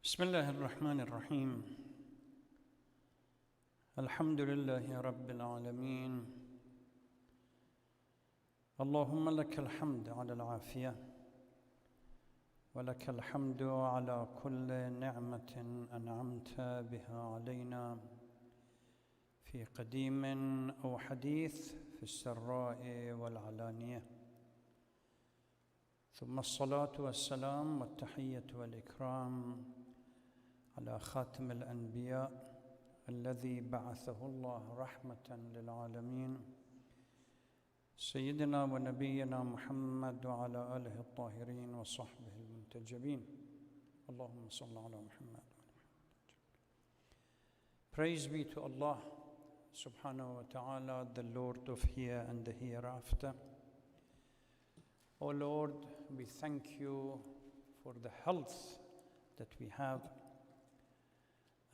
بسم الله الرحمن الرحيم. الحمد لله رب العالمين. اللهم لك الحمد على العافية، ولك الحمد على كل نعمة أنعمت بها علينا في قديم أو حديث، في السراء والعلانية. ثم الصلاة والسلام والتحية والإكرام على خاتم الأنبياء الذي بعثه الله رحمة للعالمين، سيدنا ونبينا محمد وعلى آله الطاهرين وصحبه المنتجبين. اللهم صل على محمد. Praise be to Allah subhanahu wa ta'ala, the Lord of here and the hereafter. O Lord, we thank you for the health that we have,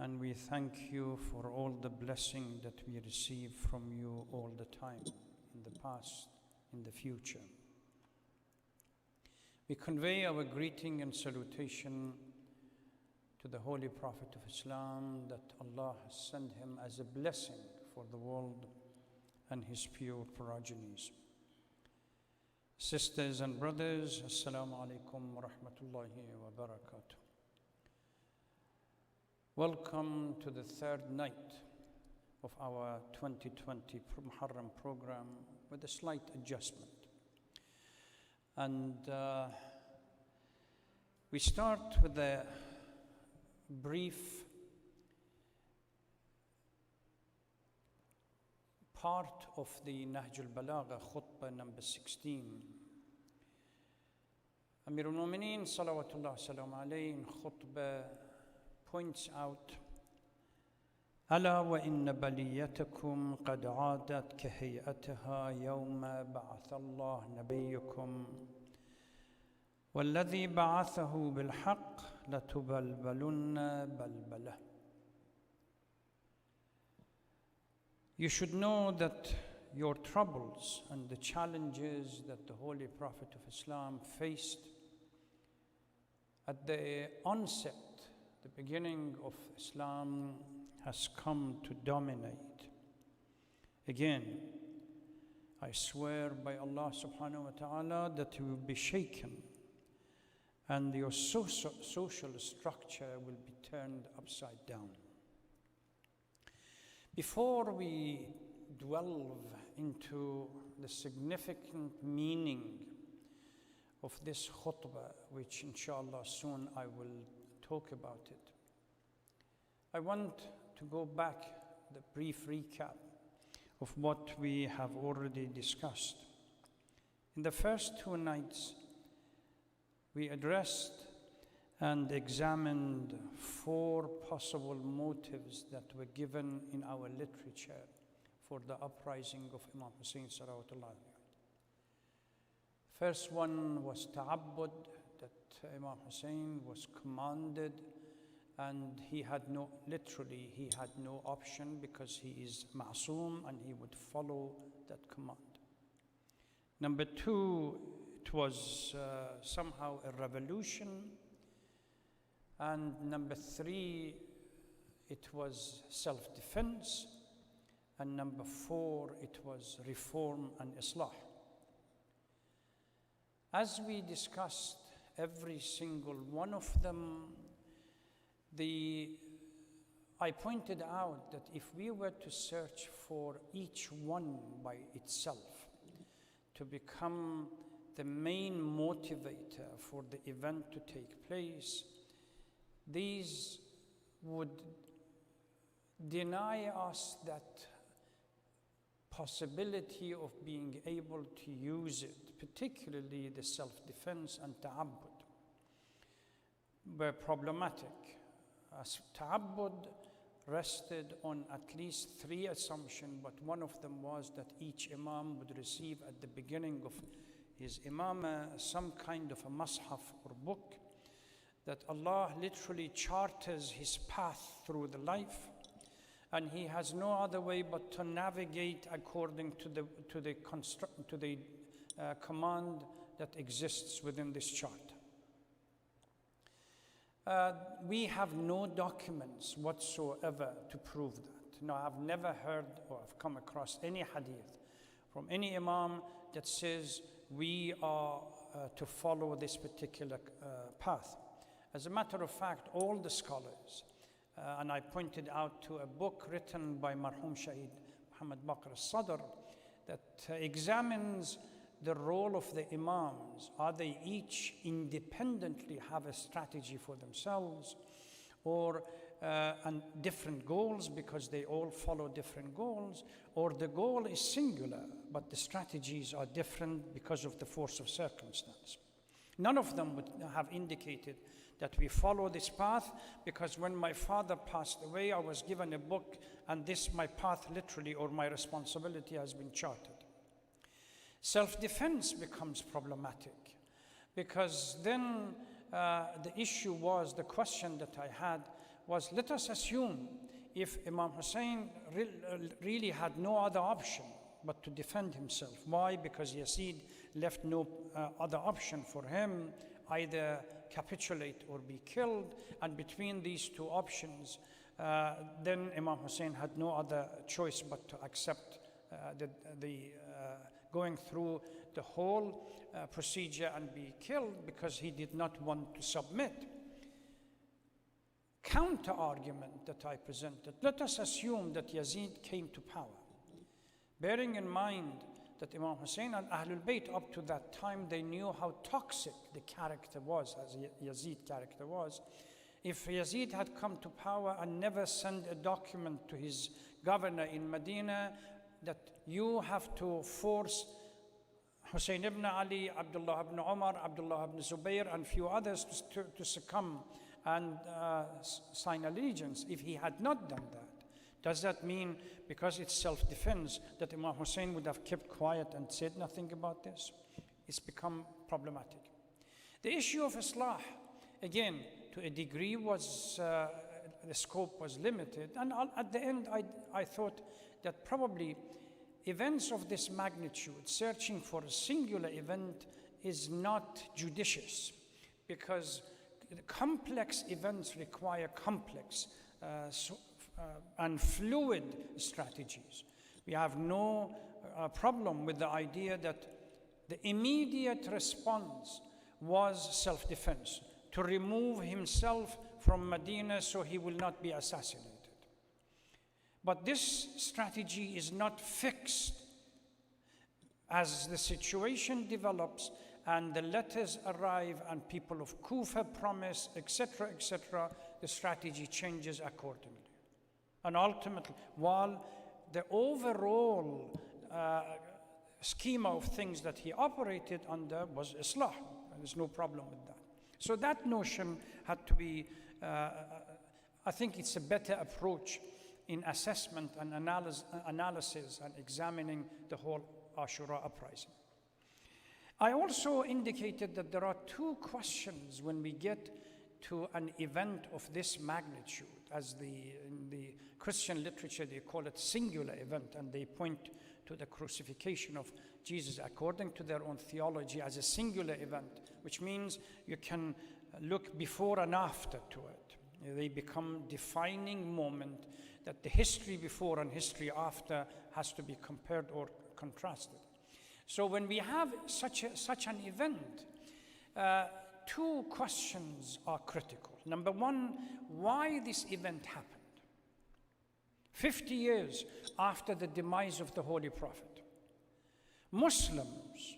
and we thank you for all the blessing that we receive from you all the time, in the past, in the future. We convey our greeting and salutation to the Holy Prophet of Islam, that Allah has sent him as a blessing for the world and his pure progenies. Sisters and brothers, Assalamu alaikum wa rahmatullahi wa barakatuh. Welcome to the third night of our 2020 Muharram program, with a slight adjustment. And we start with a brief part of the Nahj al-Balagha khutbah number 16. Amir al-Mu'mineen salawatullah salam alayhi in khutbah points out, ألا وإن بليتكم قد عادت كهيئتها يوم بعث الله نبيكم والذي بعثه بالحق لتبلبلن بلبلة. You should know that your troubles and the challenges that the Holy Prophet of Islam faced at the onset, the beginning of Islam, has come to dominate. Again, I swear by Allah subhanahu wa ta'ala that you will be shaken and your social structure will be turned upside down. Before we delve into the significant meaning of this khutbah, which inshallah soon I will talk about it, I want to go back, the brief recap of what we have already discussed. In the first two nights, we addressed and examined four possible motives that were given in our literature for the uprising of Imam Hussein salawatullah. First one was ta'abbud, that Imam Hussein was commanded, and he had no option, because he is ma'soom and he would follow that command. Number two, it was somehow a revolution. And number three, it was self-defense. And number four, it was reform and islah. As we discussed every single one of them, I pointed out that if we were to search for each one by itself to become the main motivator for the event to take place, these would deny us that possibility of being able to use it, particularly the self-defense and ta'abbud, were problematic. As ta'abbud rested on at least three assumptions, but one of them was that each imam would receive at the beginning of his imamah some kind of a mushaf or book, that Allah literally charters his path through the life, and he has no other way but to navigate according to the command that exists within this chart. We have no documents whatsoever to prove that. No, I've never heard or I've come across any hadith from any imam that says we are to follow this particular path. As a matter of fact, all the scholars, and I pointed out to a book written by Marhum Shaheed Muhammad Baqir al-Sadr that examines the role of the imams. Are they each independently have a strategy for themselves, or and different goals because they all follow different goals, or the goal is singular but the strategies are different because of the force of circumstance? None of them would have indicated that we follow this path because when my father passed away, I was given a book and this, my path literally, or my responsibility has been charted. Self-defense becomes problematic because then the issue was, the question that I had was, let us assume if Imam Hussein really had no other option but to defend himself. Why? Because Yazid left no other option for him, either capitulate or be killed, and between these two options, then Imam Hussein had no other choice but to accept the going through the whole procedure and be killed because he did not want to submit. Counter argument that I presented, let us assume that Yazid came to power, bearing in mind that Imam Hussein and Ahlul Bayt up to that time, they knew how toxic the character was, as Yazid character was. If Yazid had come to power and never sent a document to his governor in Medina that you have to force Hussein ibn Ali, Abdullah ibn Umar, Abdullah ibn Zubayr, and few others to succumb and sign allegiance. If he had not done that, does that mean because it's self-defense that Imam Hussein would have kept quiet and said nothing about this? It's become problematic. The issue of Islah, again, to a degree was, the scope was limited. And at the end, I thought that probably events of this magnitude, searching for a singular event is not judicious because complex events require complex and fluid strategies. We have no problem with the idea that the immediate response was self-defense, to remove himself from Medina so he will not be assassinated. But this strategy is not fixed. As the situation develops and the letters arrive and people of Kufa promise, etc., the strategy changes accordingly. And ultimately, while the overall schema of things that he operated under was Islah, there's no problem with that. So that notion had to be, I think it's a better approach in assessment and analysis and examining the whole Ashura uprising. I also indicated that there are two questions when we get to an event of this magnitude. As in the Christian literature, they call it singular event, and they point to the crucifixion of Jesus according to their own theology as a singular event, which means you can look before and after to it. They become defining moment that the history before and history after has to be compared or contrasted. So when we have such an event, two questions are critical. Number one, why this event happened 50 years after the demise of the Holy Prophet. Muslims,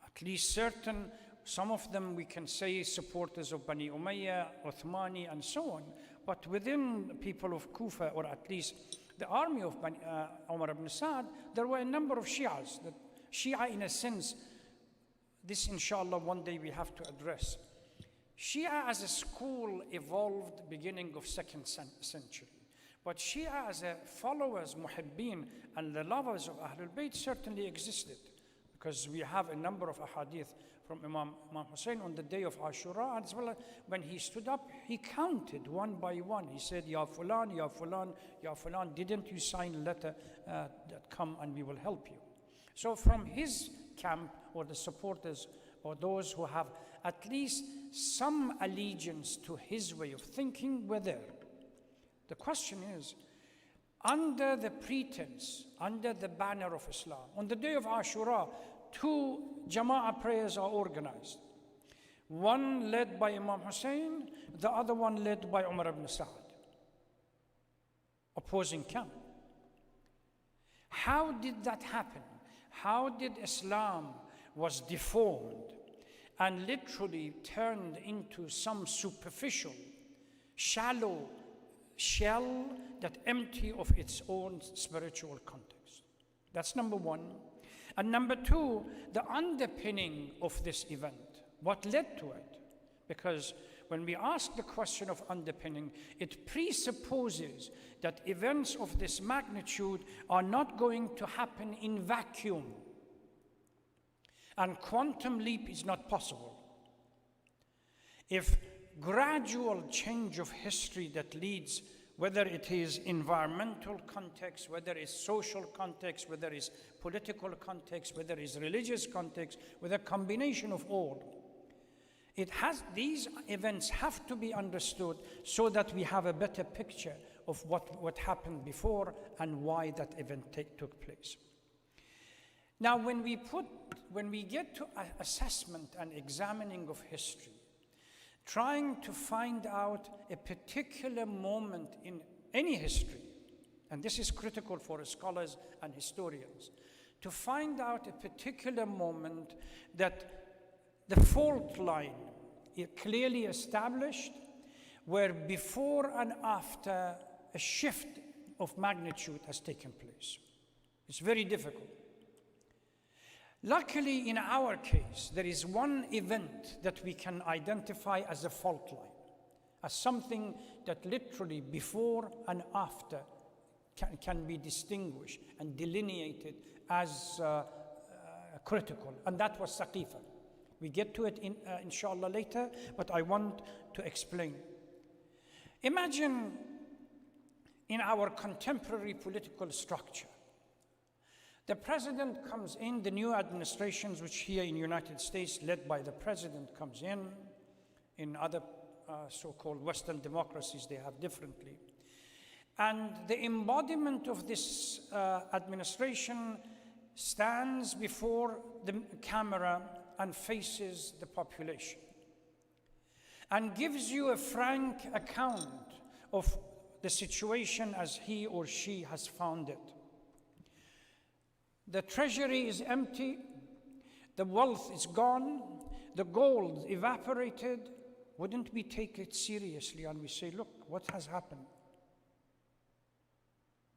at least certain, some of them we can say supporters of Bani Umayyah, Uthmani, and so on, but within the people of Kufa, or at least the army of Umar ibn Sa'd, there were a number of Shias. That Shia, in a sense, this inshallah one day we have to address. Shia as a school evolved beginning of 2nd century. But Shia as a followers, muhibbin, and the lovers of Ahlul Bayt certainly existed. Because we have a number of ahadith from Imam Hussein on the day of Ashura, as well as when he stood up, he counted one by one. He said, Ya Fulan, Ya Fulan, Ya Fulan, didn't you sign a letter that come and we will help you? So from his camp, or the supporters, or those who have at least some allegiance to his way of thinking were there. The question is, under the pretense, under the banner of Islam, on the day of Ashura, 2 Jama'ah prayers are organized. One led by Imam Hussein, the other one led by Umar ibn Sa'd. Opposing camp. How did that happen? How did Islam was deformed and literally turned into some superficial, shallow shell that empty of its own spiritual context? That's number one. And number two, the underpinning of this event. What led to it? Because when we ask the question of underpinning, it presupposes that events of this magnitude are not going to happen in vacuum. And quantum leap is not possible. If gradual change of history that leads, whether it is environmental context, whether it's social context, whether it's political context, whether it's religious context, with a combination of all, these events have to be understood so that we have a better picture of what happened before and why that event took place. Now, when we get to assessment and examining of history, trying to find out a particular moment in any history, and this is critical for scholars and historians, to find out a particular moment that the fault line is clearly established, where before and after a shift of magnitude has taken place. It's very difficult. Luckily, in our case, there is one event that we can identify as a fault line, as something that literally before and after can be distinguished and delineated as critical, and that was Saqifa. We get to it inshallah later, but I want to explain. Imagine in our contemporary political structure, the president comes in, the new administrations, which here in the United States, led by the president, comes in other so-called Western democracies, they have differently. And the embodiment of this administration stands before the camera and faces the population and gives you a frank account of the situation as he or she has found it. The treasury is empty, the wealth is gone, the gold evaporated. Wouldn't we take it seriously and we say, look, what has happened?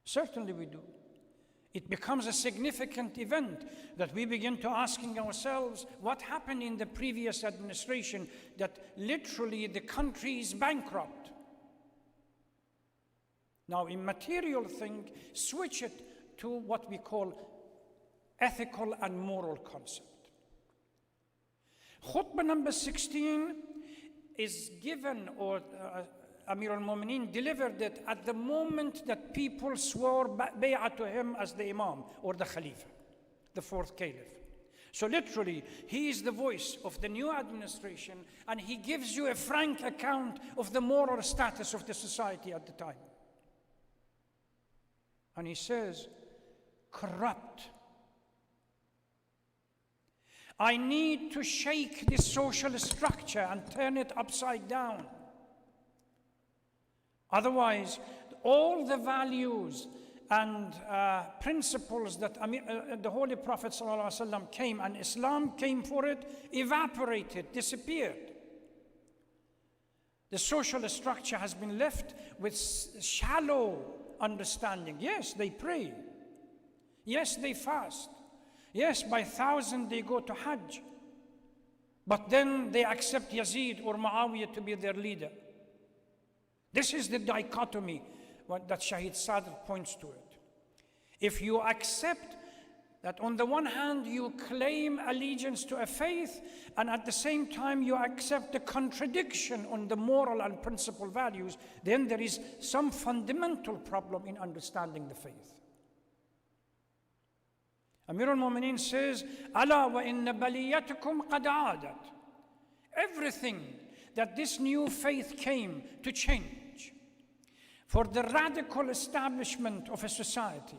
Certainly we do. It becomes a significant event that we begin to asking ourselves, what happened in the previous administration that literally the country is bankrupt? Now, in material thing, switch it to what we call ethical and moral concept. Khutbah number 16 is given, or Amir al-Mu'mineen delivered it at the moment that people swore bay'ah to him as the Imam or the Khalifa, the fourth Caliph. So literally, he is the voice of the new administration, and he gives you a frank account of the moral status of the society at the time. And he says, corrupt. I need to shake this social structure and turn it upside down. Otherwise, all the values and principles that the Holy Prophet ﷺ came and Islam came for it, evaporated, disappeared. The social structure has been left with shallow understanding. Yes, they pray. Yes, they fast. Yes, by thousand they go to Hajj. But then they accept Yazid or Muawiyah to be their leader. This is the dichotomy that Shahid Sadr points to it. If you accept that on the one hand you claim allegiance to a faith, and at the same time you accept the contradiction on the moral and principle values, then there is some fundamental problem in understanding the faith. Amir al-Mu'mineen says, "Ala wa inna baliyatukum qad aadat." everything that this new faith came to change, for the radical establishment of a society,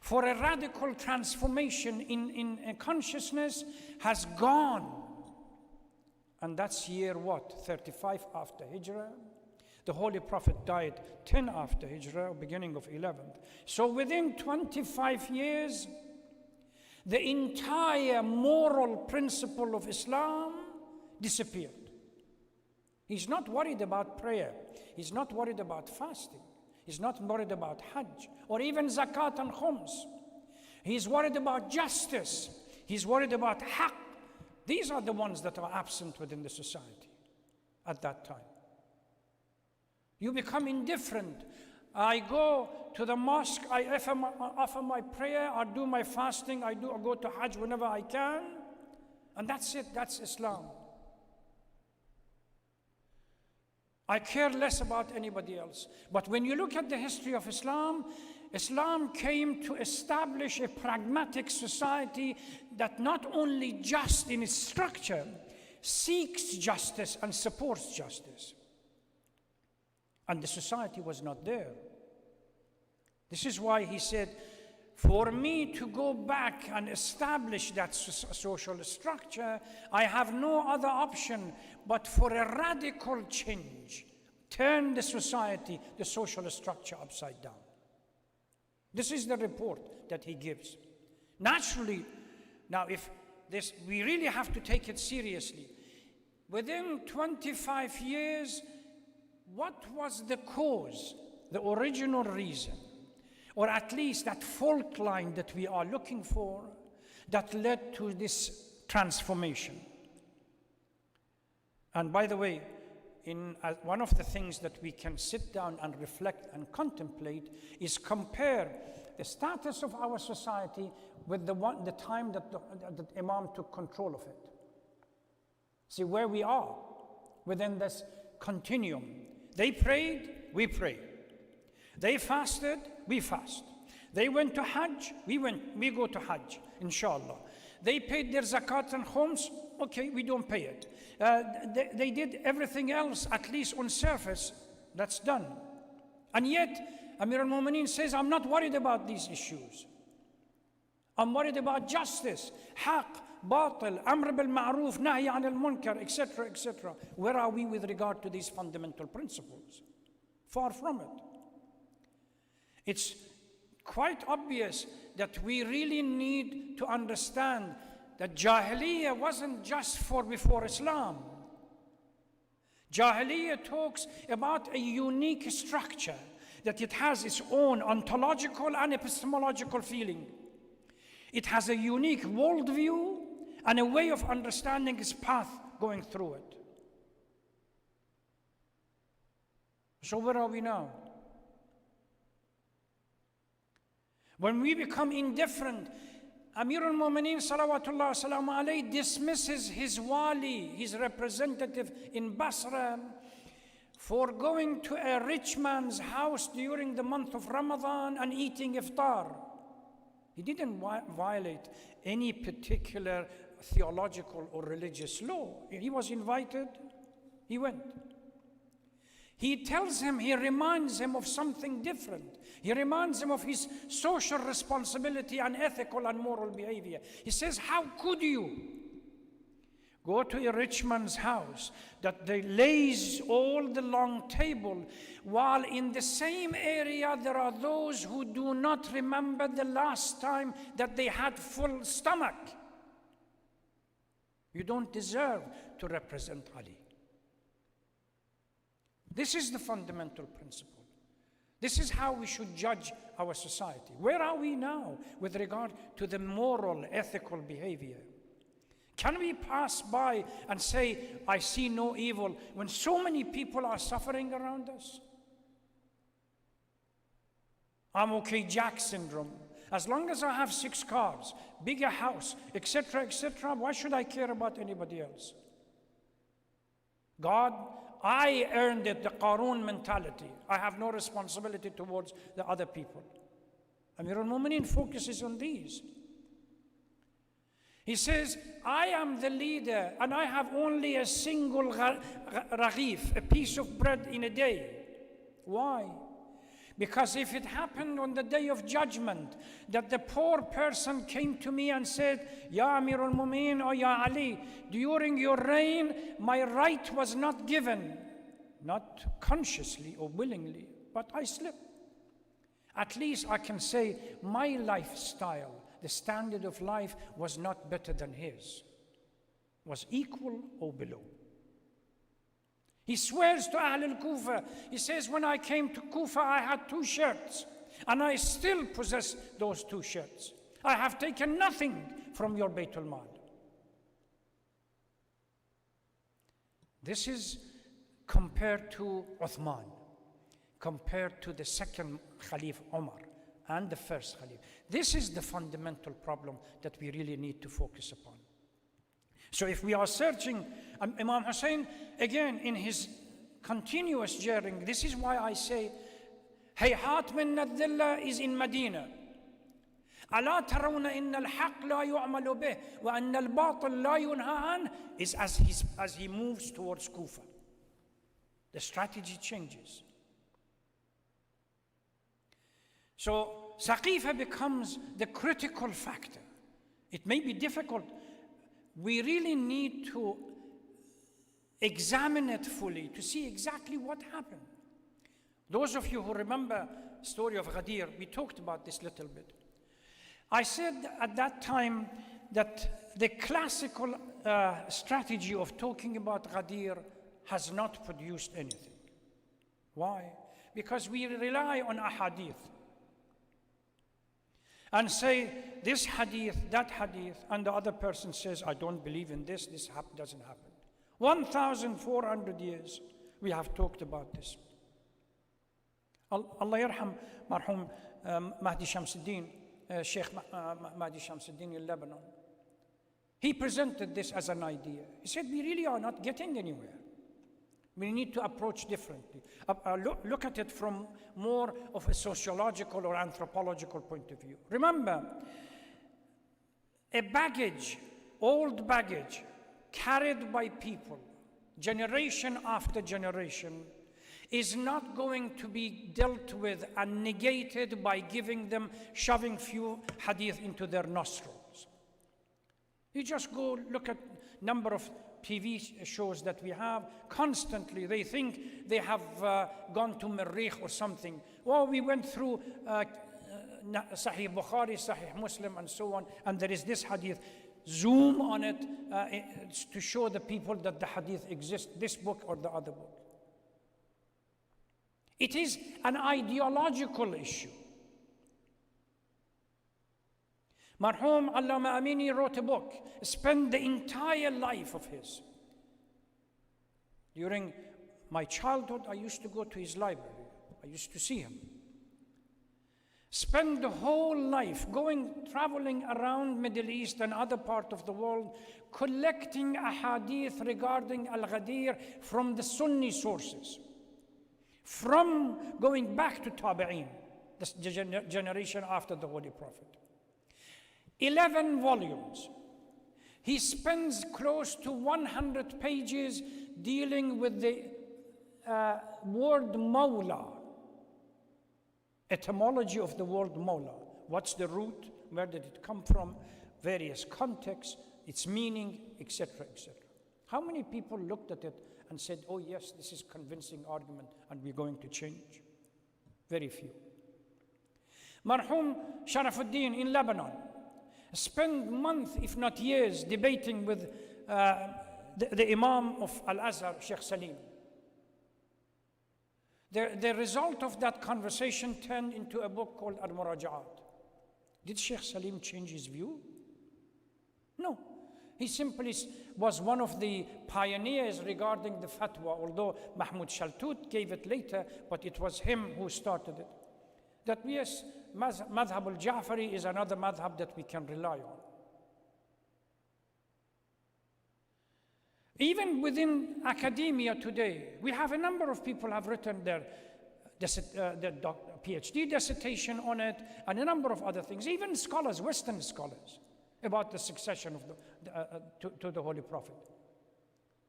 for a radical transformation in consciousness has gone. And that's year what? 35 after Hijrah. The Holy Prophet died 10 after Hijrah, beginning of 11th. So within 25 years, the entire moral principle of Islam disappeared. He's not worried about prayer. He's not worried about fasting. He's not worried about Hajj or even Zakat and Khums. He's worried about justice. He's worried about haqq. These are the ones that are absent within the society at that time. You become indifferent. I go to the mosque, I offer my prayer, I do my fasting, I go to Hajj whenever I can, and that's it, that's Islam. I care less about anybody else. But when you look at the history of Islam, Islam came to establish a pragmatic society that not only just in its structure, seeks justice and supports justice. And the society was not there. This is why he said, for me to go back and establish that social structure, I have no other option but for a radical change. Turn the society, the social structure upside down. This is the report that he gives. Naturally, now if this, we really have to take it seriously. Within 25 years, what was the cause, the original reason, or at least that fault line that we are looking for that led to this transformation? And by the way, one of the things that we can sit down and reflect and contemplate is compare the status of our society with the time that the Imam took control of it. See where we are within this continuum. They prayed, we pray. They fasted, we fast. They went to Hajj, we go to Hajj, inshallah. They paid their zakat and khums, okay, we don't pay it. They did everything else, at least on surface, that's done. And yet, Amir al-Mu'mineen says, I'm not worried about these issues. I'm worried about justice, haqq, batil, amr bil ma'roof, nahy anil munkar, etc., etc. Where are we with regard to these fundamental principles? Far from it. It's quite obvious that we really need to understand that Jahiliyyah wasn't just for before Islam. Jahiliyyah talks about a unique structure, that it has its own ontological and epistemological feeling. It has a unique worldview and a way of understanding its path going through it. So where are we now? When we become indifferent, Amir al-Mu'mineen salawatullah salamu alayhi dismisses his wali, his representative in Basra, for going to a rich man's house during the month of Ramadan and eating iftar. He didn't violate any particular theological or religious law. He was invited, he went. He tells him, he reminds him of something different. He reminds him of his social responsibility and ethical and moral behavior. He says, how could you go to a rich man's house that they lays all the long table, while in the same area there are those who do not remember the last time that they had full stomach? You don't deserve to represent Ali. This is the fundamental principle. This is how we should judge our society. Where are we now with regard to the moral, ethical behavior? Can we pass by and say, I see no evil, when so many people are suffering around us? I'm okay, Jack syndrome. As long as I have 6 cars, bigger house, etc., etc., why should I care about anybody else? God, I earned it, the Qarun mentality. I have no responsibility towards the other people. Amir al-Mu'mineen focuses on these. He says, I am the leader and I have only a single raghif, a piece of bread in a day. Why? Because if it happened on the day of judgment that the poor person came to me and said, Ya Amir al-Mu'min or Ya Ali, during your reign, my right was not given, not consciously or willingly, but I slipped. At least I can say my lifestyle, the standard of life was not better than his, was equal or below. He swears to Ahl al-Kufa. He says, when I came to Kufa, I had 2 shirts, and I still possess those 2 shirts. I have taken nothing from your Baytul Mal. This is compared to Uthman, compared to the second Khalif Umar and the first Khalif. This is the fundamental problem that we really need to focus upon. So if we are searching, Imam Hussein, again, in his continuous journey, this is why I say, Hayhat min al-dhilla is in Medina. ألا ترون إن الحق لا يعمل به وأن الباطل لا ينهى عنه, is as he moves towards Kufa. The strategy changes. So Saqifa becomes the critical factor. It may be difficult. We really need to examine it fully to see exactly what happened. Those of you who remember the story of Ghadir, we talked about this little bit. I said at that time that the classical strategy of talking about Ghadir has not produced anything. Why? Because we rely on ahadith and say this hadith, that hadith, and the other person says, I don't believe in this, doesn't happen. 1,400 years we have talked about this. Allah yarham marhum Mahdi Shamsuddin, Sheikh Mahdi Shamsuddin in Lebanon. He presented this as an idea. He said, we really are not getting anywhere. We need to approach differently. Look at it from more of a sociological or anthropological point of view. Remember, a baggage, old baggage, carried by people, generation after generation, is not going to be dealt with and negated by shoving few hadith into their nostrils. You just go look at number of TV shows that we have. Constantly they think they have gone to Marikh or something. Well, we went through Sahih Bukhari, Sahih Muslim, and so on, and there is this hadith. Zoom on it to show the people that the hadith exists, this book or the other book. It is an ideological issue. Marhum Allama Amini wrote a book, spent the entire life of his. During my childhood, I used to go to his library. I used to see him. Spend the whole life traveling around Middle East and other part of the world, collecting ahadith regarding Al-Ghadir from the Sunni sources. From going back to Tabi'een, the generation after the Holy Prophet. 11 volumes. He spends close to 100 pages dealing with the word Mawla, etymology of the word Mawla. What's the root? Where did it come from? Various contexts, its meaning, etc., etc. How many people looked at it and said, oh yes, this is convincing argument and we're going to change? Very few. Marhum Sharafuddin in Lebanon spent months, if not years, debating with the Imam of Al-Azhar, Sheikh Salim. The result of that conversation turned into a book called Al-Muraja'at. Did Sheikh Salim change his view? No. He simply was one of the pioneers regarding the fatwa, although Mahmoud Shaltut gave it later, but it was him who started it. That yes, Madhab al-Ja'fari is another madhab that we can rely on. Even within academia today, we have a number of people have written their PhD dissertation on it, and a number of other things. Even scholars, Western scholars, about the succession of to the Holy Prophet.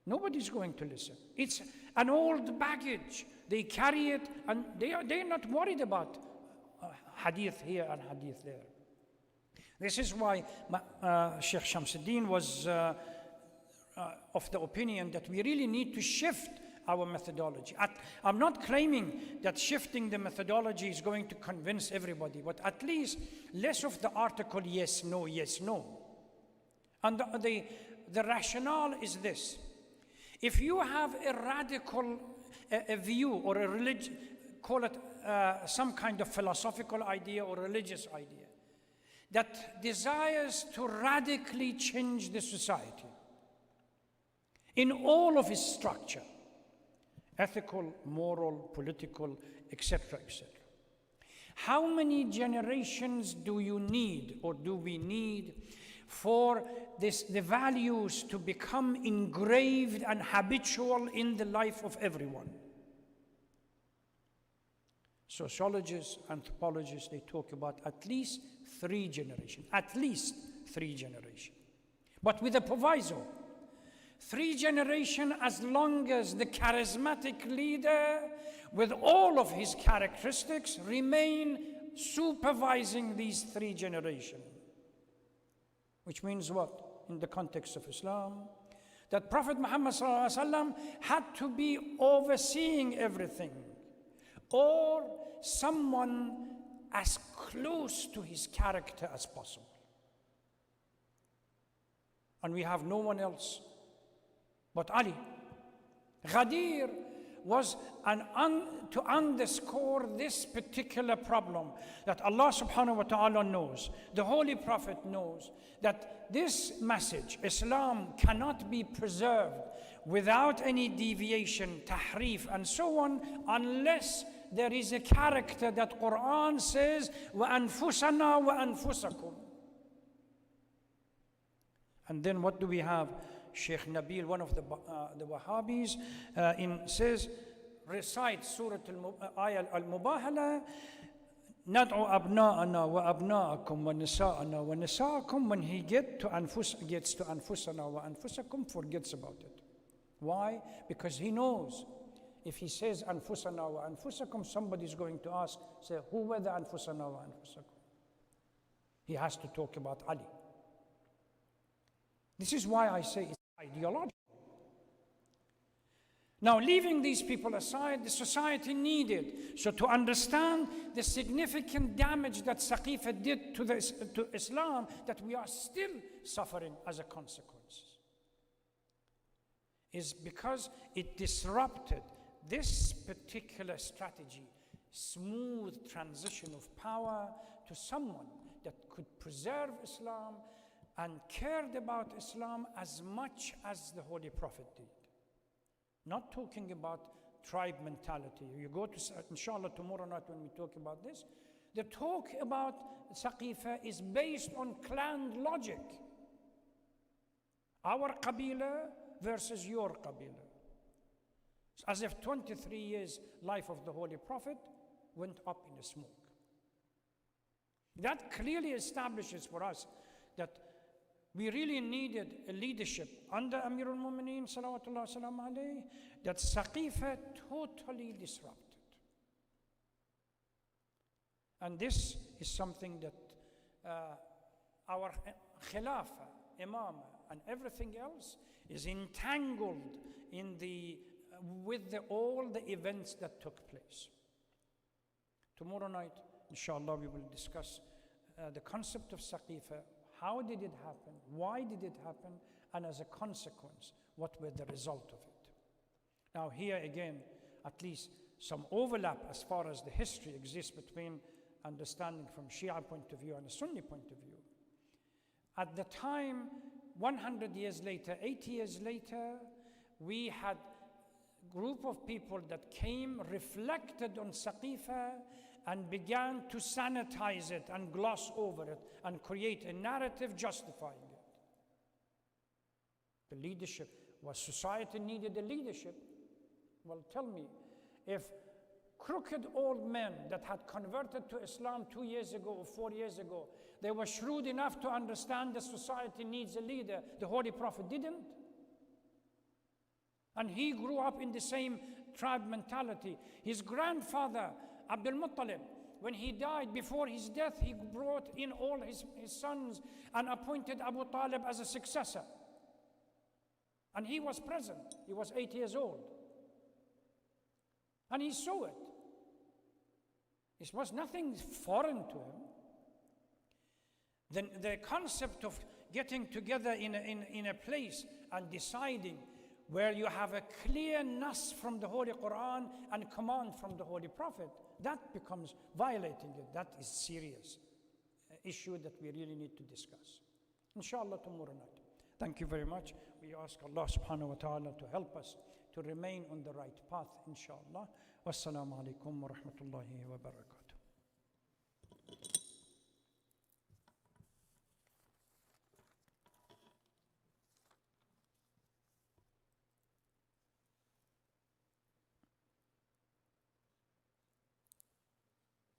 Nobody's going to listen. It's an old baggage. They carry it, and they're not worried about hadith here and hadith there. This is why Sheikh Shamsuddin was of the opinion that we really need to shift our methodology. I'm not claiming that shifting the methodology is going to convince everybody, but at least less of the article yes, no, yes, no. And the rationale is this. If you have a radical a view or a religion, call it some kind of philosophical idea or religious idea, that desires to radically change the society in all of its structure, ethical, moral, political, etc., etc. How many generations do you need, or do we need, for the values to become engraved and habitual in the life of everyone? Sociologists, anthropologists, they talk about at least 3 generations, at least 3 generations. But with a proviso, 3 generations as long as the charismatic leader with all of his characteristics remain supervising these 3 generations. Which means what? In the context of Islam, that Prophet Muhammad ﷺ had to be overseeing everything, or someone as close to his character as possible. And we have no one else but Ali. Ghadir was to underscore this particular problem, that Allah subhanahu wa ta'ala knows, the Holy Prophet knows, that this message, Islam, cannot be preserved without any deviation, tahrif, and so on, unless there is a character that Quran says, وَأَنفُسَنَا وَأَنفُسَكُمْ. And then what do we have? Sheikh Nabil, one of the Wahhabis, says, recite Surah Al-Mubahala, Nad'u abna'ana wa abna'akum wa nisa'ana wa nisa'akum. When he gets to anfusana wa anfusakum, forgets about it. Why? Because he knows if he says anfusana wa anfusakum, somebody's going to ask, say, who were the anfusana wa anfusakum? He has to talk about Ali. This is why I say it's ideological. Now, leaving these people aside, the society needed. So to understand the significant damage that Saqifa did to Islam, that we are still suffering as a consequence, is because it disrupted this particular strategy, smooth transition of power to someone that could preserve Islam and cared about Islam as much as the Holy Prophet did. Not talking about tribe mentality. You go to, inshallah, tomorrow night when we talk about this, the talk about Saqifa is based on clan logic. Our qabila versus your qabila. As if 23 years life of the Holy Prophet went up in the smoke. That clearly establishes for us that we really needed a leadership under Amir al-Mu'mineen salawatullah salam alayhi that Saqifa totally disrupted. And this is something that our Khilafah, Imam, and everything else is entangled in with all the events that took place. Tomorrow night, inshallah, we will discuss the concept of Saqifa. How did it happen? Why did it happen? And as a consequence, what were the result of it? Now here again, at least some overlap as far as the history exists between understanding from Shia point of view and a Sunni point of view. At the time, 100 years later, 80 years later, we had a group of people that came, reflected on Saqifa, and began to sanitize it and gloss over it and create a narrative justifying it. The leadership, was society needed a leadership? Well, tell me, if crooked old men that had converted to Islam 2 years ago or 4 years ago, they were shrewd enough to understand the society needs a leader. The Holy Prophet didn't. And he grew up in the same tribe mentality. His grandfather, Abdul Muttalib, when he died, before his death, he brought in all his sons and appointed Abu Talib as a successor. And he was present. He was 8 years old. And he saw it. It was nothing foreign to him. Then the concept of getting together in a place and deciding where you have a clear nas from the Holy Quran and command from the Holy Prophet, that becomes violating it. That is serious issue that we really need to discuss. Inshallah, tomorrow night. Thank you very much. We ask Allah subhanahu wa ta'ala to help us to remain on the right path, inshallah. Wassalamu alaikum wa rahmatullahi wa barakatuh.